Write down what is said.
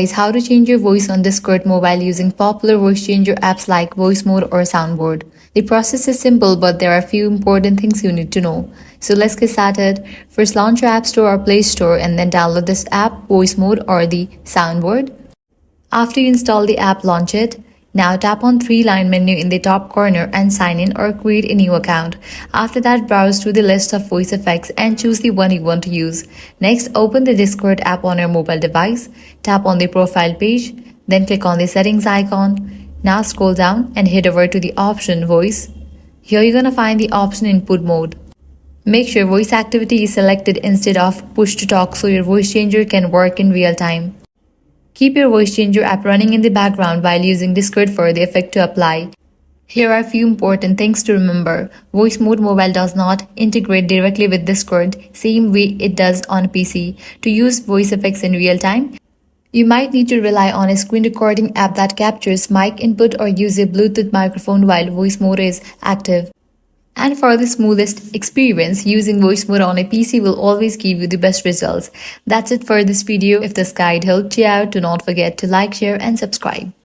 Is how to change your voice on Discord mobile using popular voice changer apps like Voice Mode or Soundboard. The process is simple, but there are a few important things you need to know. So let's get started. First, launch your App Store or Play Store and then download this app, Voice Mode or the Soundboard. After you install the app, launch it. Now tap on three-line menu in the top corner and sign in or create a new account. After that, browse through the list of voice effects and choose the one you want to use. Next, open the Discord app on your mobile device. Tap on the profile page, then click on the settings icon. Now scroll down and head over to the option Voice. Here you're gonna find the option Input Mode. Make sure voice activity is selected instead of push to talk so your voice changer can work in real time. Keep your voice changer app running in the background while using Discord for the effect to apply. Here are a few important things to remember. Voice Mode Mobile does not integrate directly with Discord, same way it does on PC. To use voice effects in real time, you might need to rely on a screen recording app that captures mic input or use a Bluetooth microphone while voice mode is active. And for the smoothest experience, using voice mode on a PC will always give you the best results. That's it for this video. If this guide helped you out, do not forget to like, share, and subscribe.